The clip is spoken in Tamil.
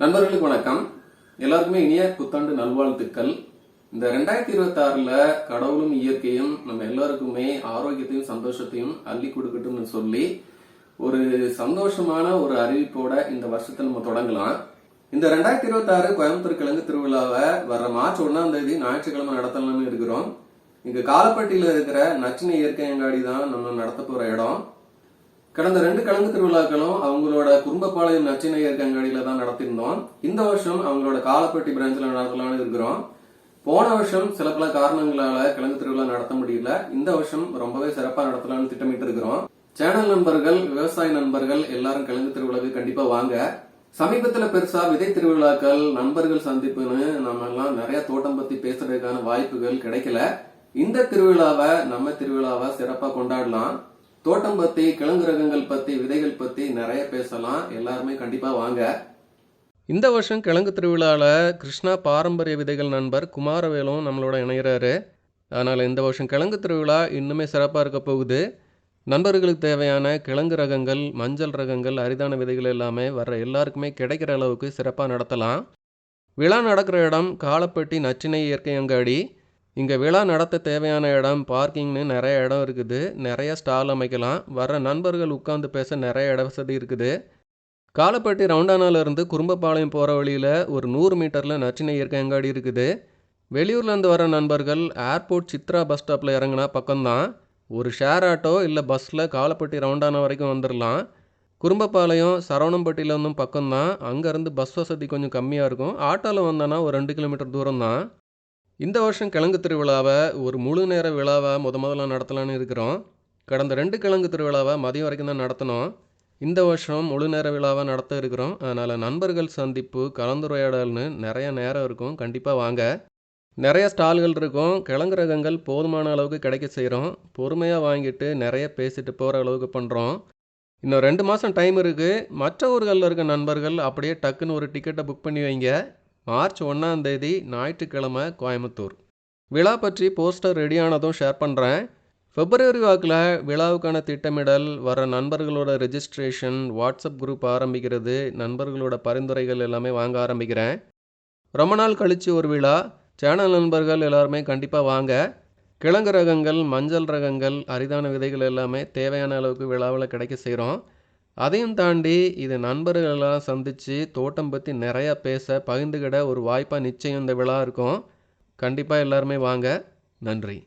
நண்பர்களுக்கு வணக்கம். எல்லாருக்குமே இனிய புத்தாண்டு நல்வாழ்த்துக்கள். இந்த 2026ல கடவுளும் இயற்கையும் நம்ம எல்லாருக்குமே ஆரோக்கியத்தையும் சந்தோஷத்தையும் அள்ளி கொடுக்கட்டும்னு சொல்லி ஒரு சந்தோஷமான ஒரு அறிவிப்போட இந்த வருஷத்தை நம்ம தொடங்கலாம். இந்த 2026 கோயம்புத்தூர் கிழங்கு திருவிழாவை வர மார்ச் 1ஆம் தேதி ஞாயிற்றுக்கிழமை நடத்தலாம்னு இருக்கிறோம். இங்க காலப்பட்டியில இருக்கிற நச்சினை இயற்கை அங்காடி தான் நம்ம நடத்த போற இடம். கடந்த 2 கிழங்கு திருவிழாக்களும் அவங்களோட குறும்பபாளையம் நச்சினை இயற்கை அங்காடியில தான் நடத்திருந்தோம். இந்த வருஷம் அவங்களோட காலப்பட்டி பிரான்ச்ல நடத்தலாம்னு இருக்கிறோம். போன வருஷம் சில பல காரணங்களால கிழங்கு திருவிழா நடத்த முடியல. இந்த வருஷம் ரொம்பவே சிறப்பா நடத்தலாம்னு திட்டமிட்டு இருக்கிறோம். சேனல் நண்பர்கள், விவசாய நண்பர்கள் எல்லாரும் கிழங்கு திருவிழாவுக்கு கண்டிப்பா வாங்க. சமீபத்துல பெருசா விதை திருவிழாக்கள், நண்பர்கள் சந்திப்புன்னு நம்ம எல்லாம் நிறைய தோட்டம் பத்தி பேசுறதுக்கான வாய்ப்புகள் கிடைக்கல. இந்த திருவிழாவை நம்ம திருவிழாவை சிறப்பா கொண்டாடலாம். தோட்டம் பத்தி, கிழங்கு ரகங்கள் பத்தி, விதைகள் பத்தி நிறைய பேசலாம். எல்லாருமே கண்டிப்பா வாங்க. இந்த வருஷம் கிழங்கு திருவிழால கிருஷ்ணா பாரம்பரிய விதைகள் நண்பர் குமாரவேலும் நம்மளோட இணைகிறாரு. அதனால இந்த வருஷம் கிழங்கு திருவிழா இன்னுமே சிறப்பா இருக்க போகுது. நண்பர்களுக்கு தேவையான கிழங்கு ரகங்கள், மஞ்சள் ரகங்கள், அரிதான விதைகள் எல்லாமே வர்ற எல்லாருக்குமே கிடைக்கிற அளவுக்கு சிறப்பா நடத்தலாம். விழா நடக்கிற இடம் காலப்பட்டி நச்சினை இயற்கை அங்காடி. இங்கே விழா நடத்த தேவையான இடம், பார்க்கிங்னு நிறைய இடம் இருக்குது. நிறைய ஸ்டால் அமைக்கலாம். வர நண்பர்கள் உட்காந்து பேச நிறைய இட வசதி இருக்குது. காலப்பட்டி ரவுண்டானாலேருந்து குறும்பபாளையம் போகிற வழியில் ஒரு 100 மீட்டரில் நச்சினை இயற்கை அங்காடி இருக்குது. வெளியூர்லேருந்து வர நண்பர்கள் ஏர்போர்ட் சித்ரா பஸ் ஸ்டாப்பில் இறங்கினா பக்கம்தான். ஒரு ஷேர் ஆட்டோ இல்லை பஸ்ஸில் காலப்பட்டி ரவுண்டானா வரைக்கும் வந்துடலாம். குறும்பபாளையம் சரவணம்பட்டியிலேருந்தும் பக்கம்தான். அங்கேருந்து பஸ் வசதி கொஞ்சம் கம்மியாக இருக்கும். ஆட்டோவில் வந்தோன்னா ஒரு 2 கிலோமீட்டர் தூரம் தான். இந்த வருஷம் கிழங்கு திருவிழாவை ஒரு முழு நேர விழாவை முதல்ல நடத்தலான்னு இருக்கிறோம். கடந்த 2 கிழங்கு திருவிழாவை மதியம் வரைக்கும் தான் நடத்தினோம். இந்த வருஷம் முழு நேர விழாவை நடத்த இருக்கிறோம். அதனால் நண்பர்கள் சந்திப்பு, கலந்துரையாடல்னு நிறைய நேரம் இருக்கும். கண்டிப்பாக வாங்க. நிறைய ஸ்டால்கள் இருக்கும். கிழங்கு ரகங்கள் போதுமான அளவுக்கு கிடைக்க செய்கிறோம். பொறுமையாக வாங்கிட்டு நிறைய பேசிட்டு போகிற அளவுக்கு பண்ணுறோம். இன்னும் 2 மாதம் டைம் இருக்குது. மற்ற ஊர்களில் இருக்க நண்பர்கள் அப்படியே டக்குன்னு ஒரு டிக்கெட்டை புக் பண்ணி வைங்க. மார்ச் 1ஆம் தேதி ஞாயிற்றுக்கிழமை கோயம்புத்தூர். விழா பற்றி போஸ்டர் ரெடியானதும் ஷேர் பண்ணுறேன். பிப்ரவரி வாக்கில் விழாவுக்கான திட்டமிடல், வர நண்பர்களோட ரெஜிஸ்ட்ரேஷன், வாட்ஸ்அப் குரூப் ஆரம்பிக்கிறது, நண்பர்களோட பரிந்துரைகள் எல்லாமே வாங்க ஆரம்பிக்கிறேன். ரொம்ப நாள் கழித்து ஒரு விழா. சேனல் நண்பர்கள் எல்லாருமே கண்டிப்பாக வாங்க. கிழங்கு ரகங்கள், மஞ்சள் ரகங்கள், அரிதான விதைகள் எல்லாமே தேவையான அளவுக்கு விழாவில் கிடைக்க செய்கிறோம். அதையும் தாண்டி இது நண்பர்களெல்லாம் சந்தித்து தோட்டம் பற்றி நிறையா பேச, பகிர்ந்துக்கிட ஒரு வாய்ப்பாக நிச்சயம் இந்த விழா இருக்கும். கண்டிப்பாக எல்லாருமே வாங்க. நன்றி.